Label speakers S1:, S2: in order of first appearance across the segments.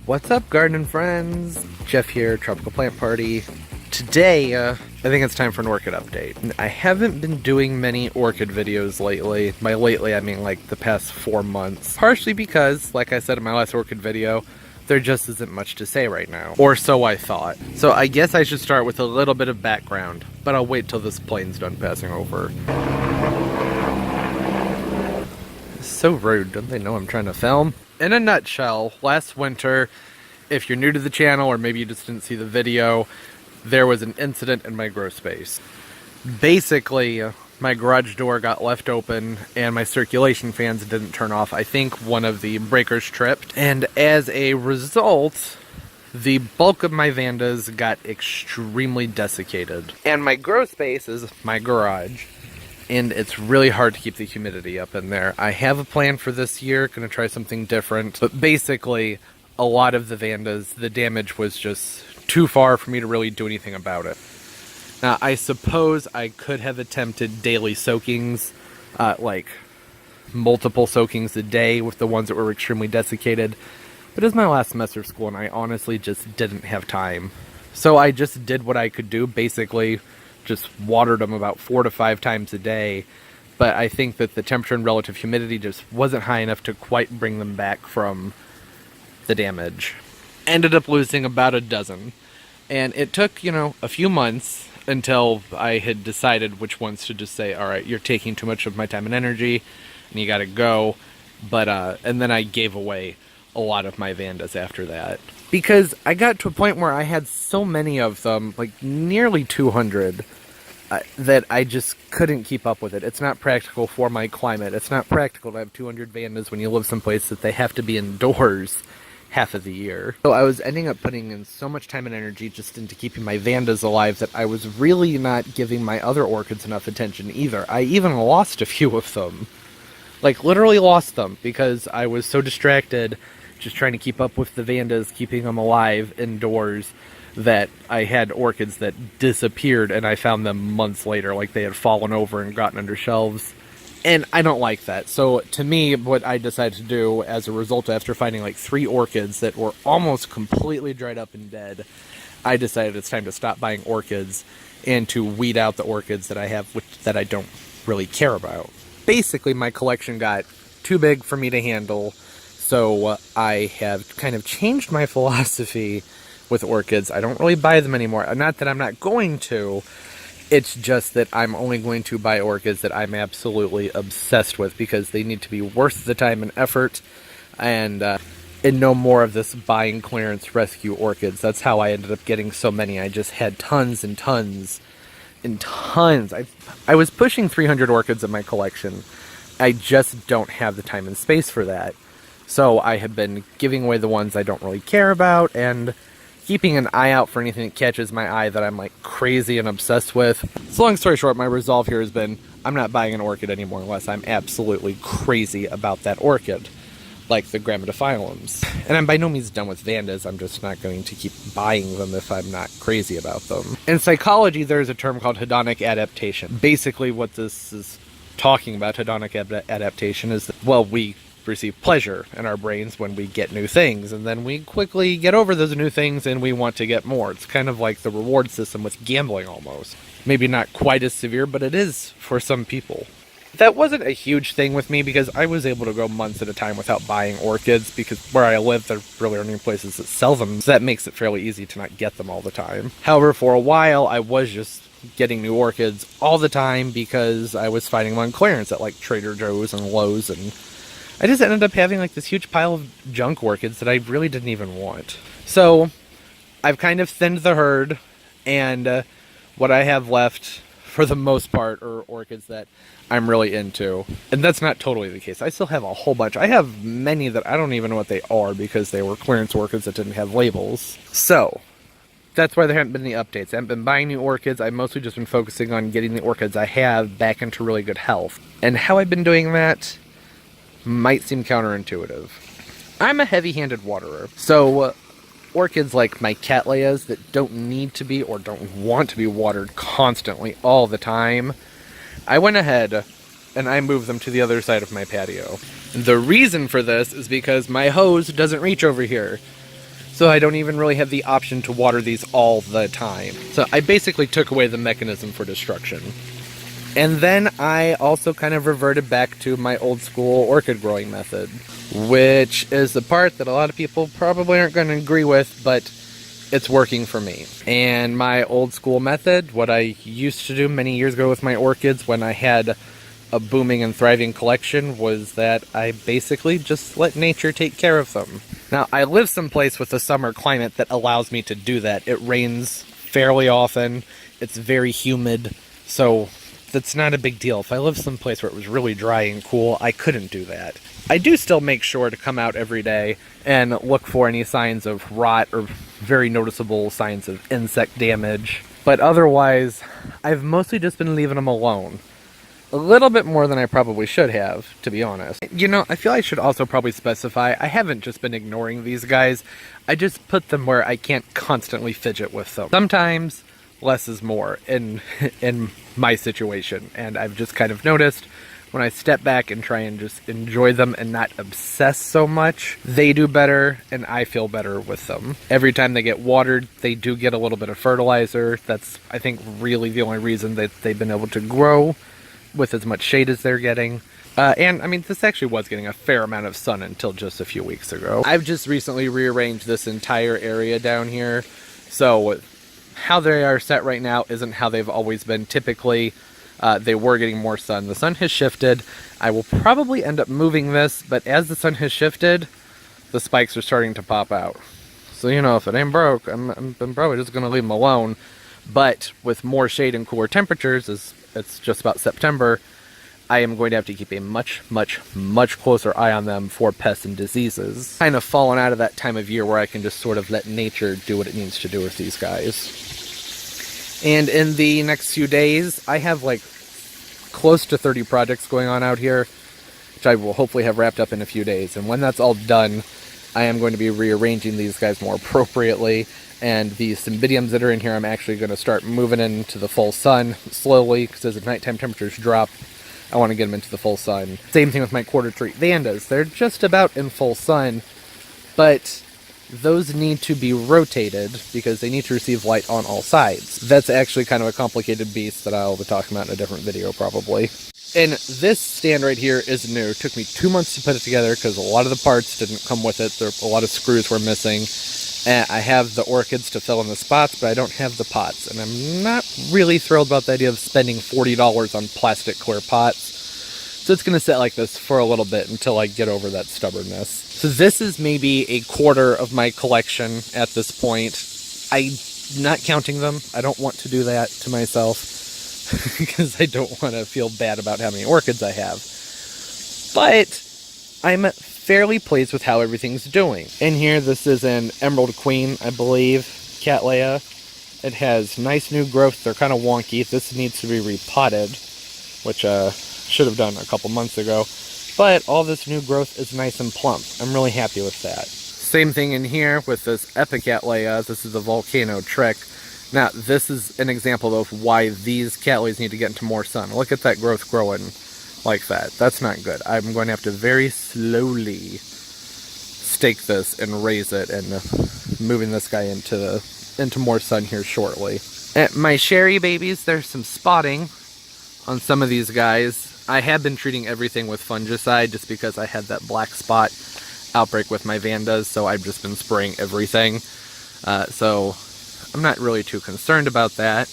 S1: What's up, gardening friends? Jeff here, Tropical Plant Party. Today, I think it's time for an orchid update. I haven't been doing many orchid videos lately. By lately, I mean like the past 4 months. Partially because, like I said in my last orchid video, there just isn't much to say right now. Or so I thought. So I guess I should start with a little bit of background, but I'll wait till this plane's done passing over. It's so rude, don't they know I'm trying to film? In a nutshell, last winter, if you're new to the channel or maybe you just didn't see the video, there was an incident in my grow space. Basically, my garage door got left open and my circulation fans didn't turn off. I think one of the breakers tripped, and as a result, the bulk of my Vandas got extremely desiccated. And my grow space is my garage, and it's really hard to keep the humidity up in there. I have a plan for this year, gonna try something different, but basically, a lot of the Vandas, the damage was just too far for me to really do anything about it. Now, I suppose I could have attempted daily soakings, like multiple soakings a day with the ones that were extremely desiccated, but it was my last semester of school and I honestly just didn't have time. So I just did what I could do, basically just watered them about 4 to 5 times a day, but I think that the temperature and relative humidity just wasn't high enough to quite bring them back from the damage. Ended up losing about a dozen, and it took, you know, a few months until I had decided which ones to just say, alright, you're taking too much of my time and energy, and you gotta go, but, and then I gave away a lot of my Vandas after that. Because I got to a point where I had so many of them, like nearly 200, that I just couldn't keep up with it. It's not practical for my climate. It's not practical to have 200 Vandas when you live someplace that they have to be indoors half of the year. So I was ending up putting in so much time and energy just into keeping my Vandas alive that I was really not giving my other orchids enough attention either. I even lost a few of them. Like, literally lost them because I was so distracted just trying to keep up with the Vandas, keeping them alive indoors, that I had orchids that disappeared and I found them months later, like they had fallen over and gotten under shelves. And I don't like that. So to me, what I decided to do as a result, after finding like 3 orchids that were almost completely dried up and dead, I decided it's time to stop buying orchids and to weed out the orchids that I have that I don't really care about. Basically, my collection got too big for me to handle, so I have kind of changed my philosophy with orchids. I don't really buy them anymore. Not that I'm not going to, it's just that I'm only going to buy orchids that I'm absolutely obsessed with because they need to be worth the time and effort, and no more of this buying clearance rescue orchids. That's how I ended up getting so many. I just had tons and tons and tons. I was pushing 300 orchids in my collection. I just don't have the time and space for that. So I have been giving away the ones I don't really care about and keeping an eye out for anything that catches my eye that I'm like crazy and obsessed with. So long story short, my resolve here has been I'm not buying an orchid anymore unless I'm absolutely crazy about that orchid, like the Grammatophyllums. And I'm by no means done with Vandas, I'm just not going to keep buying them if I'm not crazy about them. In psychology, there's a term called hedonic adaptation. Basically what this is talking about, hedonic adaptation, is that, well, we receive pleasure in our brains when we get new things, and then we quickly get over those new things and we want to get more. It's kind of like the reward system with gambling almost. Maybe not quite as severe, but it is for some people. That wasn't a huge thing with me because I was able to go months at a time without buying orchids because where I live there really aren't any places that sell them, so that makes it fairly easy to not get them all the time. However, for a while I was just getting new orchids all the time because I was finding them on clearance at like Trader Joe's and Lowe's, and I just ended up having like this huge pile of junk orchids that I really didn't even want. So I've kind of thinned the herd, and what I have left for the most part are orchids that I'm really into. And that's not totally the case. I still have a whole bunch. I have many that I don't even know what they are because they were clearance orchids that didn't have labels. So that's why there haven't been any updates. I haven't been buying new orchids. I've mostly just been focusing on getting the orchids I have back into really good health. And how I've been doing that might seem counterintuitive. I'm a heavy-handed waterer, so orchids like my cattleyas that don't need to be or don't want to be watered constantly all the time, I went ahead and I moved them to the other side of my patio. The reason for this is because my hose doesn't reach over here. So I don't even really have the option to water these all the time. So I basically took away the mechanism for destruction. And then I also kind of reverted back to my old school orchid growing method, which is the part that a lot of people probably aren't going to agree with, but it's working for me. And my old school method, what I used to do many years ago with my orchids when I had a booming and thriving collection, was that I basically just let nature take care of them. Now, I live someplace with a summer climate that allows me to do that. It rains fairly often, it's very humid, so that's not a big deal. If I lived someplace where it was really dry and cool, I couldn't do that. I do still make sure to come out every day and look for any signs of rot or very noticeable signs of insect damage. But otherwise, I've mostly just been leaving them alone. A little bit more than I probably should have, to be honest. You know, I feel I should also probably specify, I haven't just been ignoring these guys. I just put them where I can't constantly fidget with them. Sometimes less is more in my situation, and I've just kind of noticed when I step back and try and just enjoy them and not obsess so much, they do better and I feel better with them. Every time they get watered, they do get a little bit of fertilizer. That's, I think, really the only reason that they've been able to grow with as much shade as they're getting. And I mean, this actually was getting a fair amount of sun until just a few weeks ago. I've just recently rearranged this entire area down here, so how they are set right now isn't how they've always been. Typically, they were getting more sun. The sun has shifted. I will probably end up moving this, but as the sun has shifted, the spikes are starting to pop out. So, you know, if it ain't broke, I'm probably just going to leave them alone. But with more shade and cooler temperatures, as it's just about September, I am going to have to keep a much, much, much closer eye on them for pests and diseases. Kind of fallen out of that time of year where I can just sort of let nature do what it needs to do with these guys. And in the next few days, I have like close to 30 projects going on out here, which I will hopefully have wrapped up in a few days. And when that's all done, I am going to be rearranging these guys more appropriately. And the cymbidiums that are in here, I'm actually going to start moving into the full sun slowly, because as the nighttime temperatures drop, I want to get them into the full sun. Same thing with my quarter tree Vandas. They're just about in full sun, but those need to be rotated because they need to receive light on all sides. That's actually kind of a complicated beast that I'll be talking about in a different video probably. And this stand right here is new. It took me 2 months to put it together because a lot of the parts didn't come with it. A lot of screws were missing. And I have the orchids to fill in the spots, but I don't have the pots. And I'm not really thrilled about the idea of spending $40 on plastic clear pots. So it's going to sit like this for a little bit until I get over that stubbornness. So this is maybe a quarter of my collection at this point. I'm not counting them. I don't want to do that to myself because I don't want to feel bad about how many orchids I have. But I'm fairly pleased with how everything's doing. In here, this is an Emerald Queen, I believe, Cattleya. It has nice new growth. They're kind of wonky. This needs to be repotted, which should have done a couple months ago. But all this new growth is nice and plump. I'm really happy with that. Same thing in here with this Cattleya. This is a Volcano Trick. Now, this is an example of why these Cattleyas need to get into more sun. Look at that growth growing like that. That's not good. I'm going to have to very slowly stake this and raise it, and moving this guy into more sun here shortly. And my sherry babies, there's some spotting on some of these guys. I have been treating everything with fungicide just because I had that black spot outbreak with my Vandas, so I've just been spraying everything. So I'm not really too concerned about that,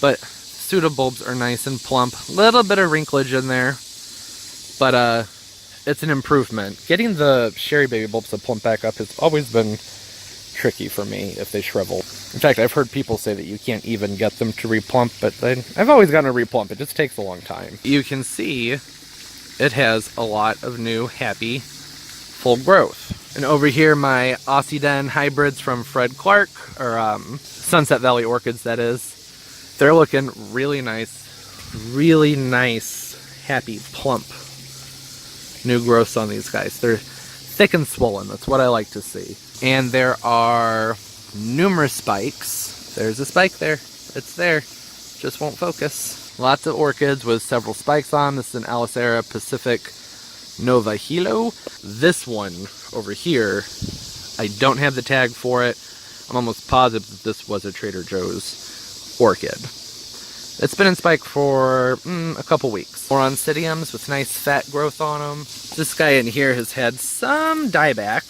S1: but pseudobulbs are nice and plump. A little bit of wrinklage in there, but it's an improvement. Getting the sherry baby bulbs to plump back up has always been tricky for me if they shrivel. In fact, I've heard people say that you can't even get them to replump, but I've always gotten a replump. It just takes a long time. You can see it has a lot of new, happy, full growth. And over here, my Oncidium hybrids from Fred Clark, or Sunset Valley Orchids, that is. They're looking really nice, happy, plump new growths on these guys. They're thick and swollen. That's what I like to see. And there are numerous spikes. There's a spike there. It's there. Just won't focus. Lots of orchids with several spikes on. This is an Alicera Pacific Nova Hilo. This one over here, I don't have the tag for it. I'm almost positive that this was a Trader Joe's orchid. It's been in spike for a couple weeks. More oncidiums with nice fat growth on them. This guy in here has had some dieback,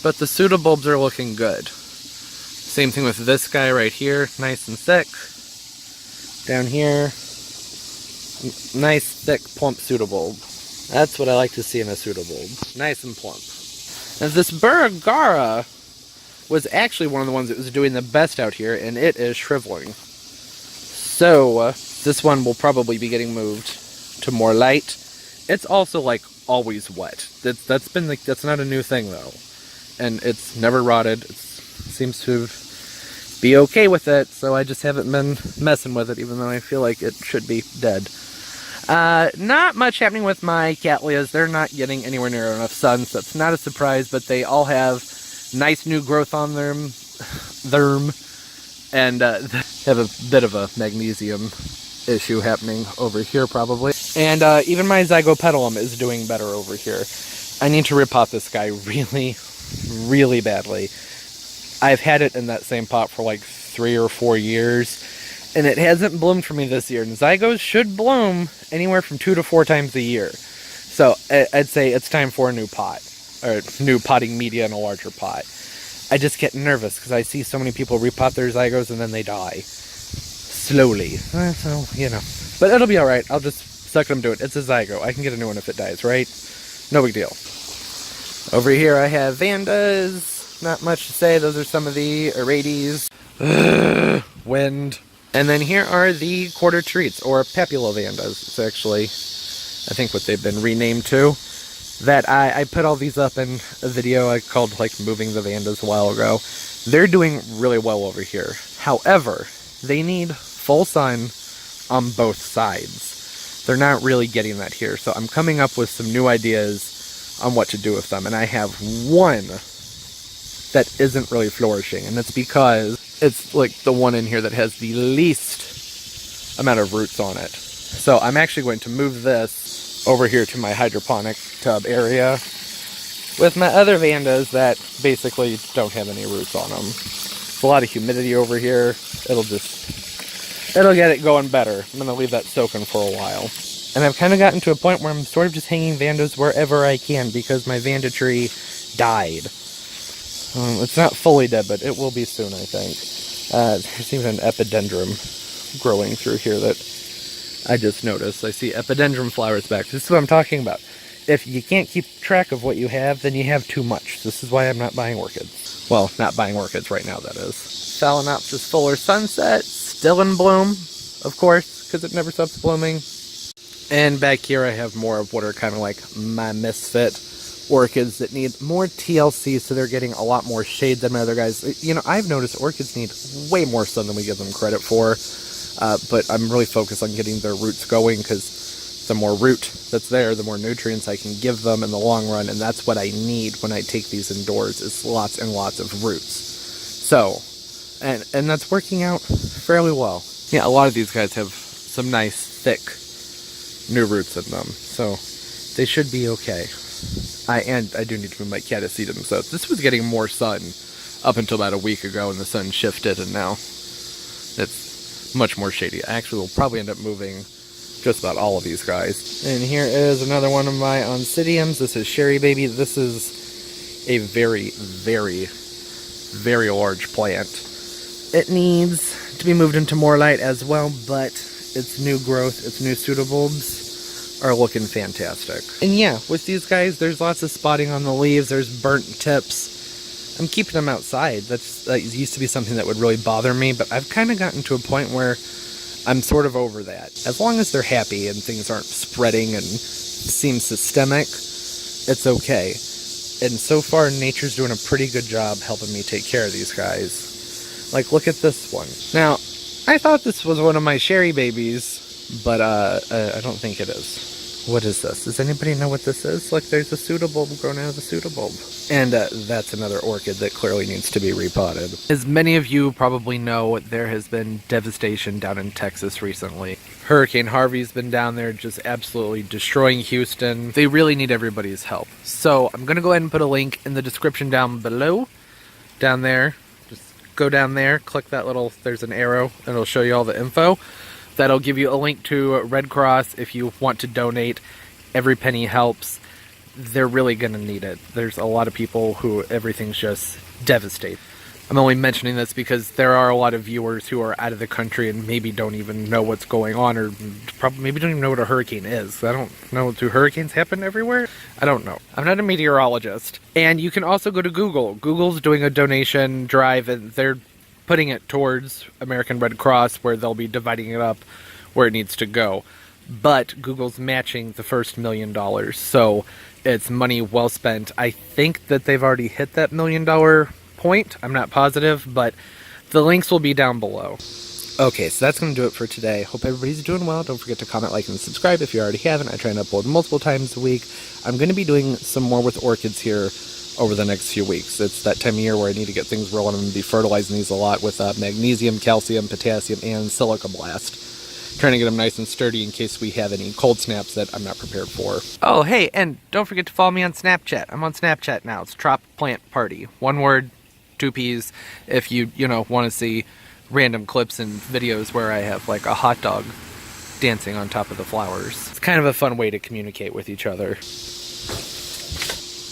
S1: but the pseudobulbs are looking good. Same thing with this guy right here, nice and thick. Down here, nice thick plump pseudobulb. That's what I like to see in a pseudobulb. Nice and plump. Now this Burragara was actually one of the ones that was doing the best out here, and it is shriveling. So this one will probably be getting moved to more light. It's also like always wet. That's been like, that's not a new thing though, and it's never rotted. It seems to be okay with it, so I just haven't been messing with it, even though I feel like it should be dead. Not much happening with my Cattleyas. They're not getting anywhere near enough sun, so it's not a surprise, but they all have nice new growth on them, and have a bit of a magnesium issue happening over here probably. And even my Zygopetalum is doing better over here. I need to repot this guy really, really badly. I've had it in that same pot for like 3 or 4 years, and it hasn't bloomed for me this year. And Zygos should bloom anywhere from 2 to 4 times a year. So I'd say it's time for a new pot, or new potting media in a larger pot. I just get nervous because I see so many people repot their Zygos and then they die. Slowly. So, you know. But it'll be alright. I'll just suck them to it. It's a Zygo. I can get a new one if it dies, right? No big deal. Over here I have Vandas. Not much to say. Those are some of the Orchids. Wind. And then here are the quarter treats, or Papula Vandas. It's actually, I think, what they've been renamed to. That I put all these up in a video I called, like, Moving the Vandas a while ago. They're doing really well over here. However, they need full sun on both sides. They're not really getting that here. So I'm coming up with some new ideas on what to do with them. And I have one that isn't really flourishing, and it's because it's like the one in here that has the least amount of roots on it. So I'm actually going to move this over here to my hydroponic tub area with my other Vandas that basically don't have any roots on them. There's a lot of humidity over here. It'll get it going better. I'm going to leave that soaking for a while. And I've kind of gotten to a point where I'm sort of just hanging Vandas wherever I can because my Vanda tree died. It's not fully dead, but it will be soon, I think. There's even an epidendrum growing through here that I just noticed. I see epidendrum flowers back. This is what I'm talking about. If you can't keep track of what you have, then you have too much. This is why I'm not buying orchids. Well, not buying orchids right now, that is. Phalaenopsis fuller sunset, still in bloom, of course, because it never stops blooming. And back here I have more of what are kind of like my misfit orchids that need more TLC, so they're getting a lot more shade than my other guys. You know, I've noticed orchids need way more sun than we give them credit for, but I'm really focused on getting their roots going, because the more root that's there, the more nutrients I can give them in the long run, and that's what I need when I take these indoors, is lots and lots of roots. So, and that's working out fairly well. Yeah, a lot of these guys have some nice, thick, new roots in them, so they should be okay. I do need to move my catasetum, so this was getting more sun up until about a week ago, and the sun shifted, and now it's much more shady. I actually will probably end up moving just about all of these guys. And here is another one of my oncidiums. This is Sherry Baby. This is a very, very, very large plant. It needs to be moved into more light as well, but its new growth, its new pseudobulbs are looking fantastic. And yeah, with these guys, there's lots of spotting on the leaves, there's burnt tips. I'm keeping them outside. That used to be something that would really bother me, but I've kind of gotten to a point where I'm sort of over that. As long as they're happy and things aren't spreading and seem systemic, it's okay. And so far, nature's doing a pretty good job helping me take care of these guys. Like, look at this one. Now, I thought this was one of my Sherry babies, but I don't think it is. What is this? Does anybody know what this is? Like, there's a pseudobulb growing out of the pseudobulb. And that's another orchid that clearly needs to be repotted. As many of you probably know, there has been devastation down in Texas recently. Hurricane Harvey's been down there just absolutely destroying Houston. They really need everybody's help. So I'm going to go ahead and put a link in the description down below. Down there. Just go down there, click that little, there's an arrow, and it'll show you all the info. That'll give you a link to Red Cross if you want to donate. Every penny helps. They're really going to need it. There's a lot of people who everything's just devastated. I'm only mentioning this because there are a lot of viewers who are out of the country and maybe don't even know what's going on, or probably maybe don't even know what a hurricane is. I don't know. Do hurricanes happen everywhere? I don't know. I'm not a meteorologist. And you can also go to Google. Google's doing a donation drive, and they're putting it towards American Red Cross, where they'll be dividing it up where it needs to go. But Google's matching the first $1 million, so it's money well spent. I think that they've already hit that $1 million point. I'm not positive, but the links will be down below. Okay, so that's going to do it for today. Hope everybody's doing well. Don't forget to comment, like, and subscribe if you already haven't. I try and upload multiple times a week. I'm going to be doing some more with orchids here over the next few weeks. It's that time of year where I need to get things rolling. I'm going to be fertilizing these a lot with magnesium, calcium, potassium, and silica blast. Trying to get them nice and sturdy in case we have any cold snaps that I'm not prepared for. Oh, hey, and don't forget to follow me on Snapchat. I'm on Snapchat now. It's Trop Plant Party. One word, 2 P's. If you want to see random clips and videos where I have like a hot dog dancing on top of the flowers. It's kind of a fun way to communicate with each other.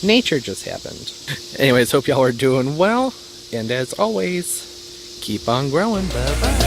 S1: Nature just happened. Anyways, hope y'all are doing well, and as always, keep on growing. Bye-bye.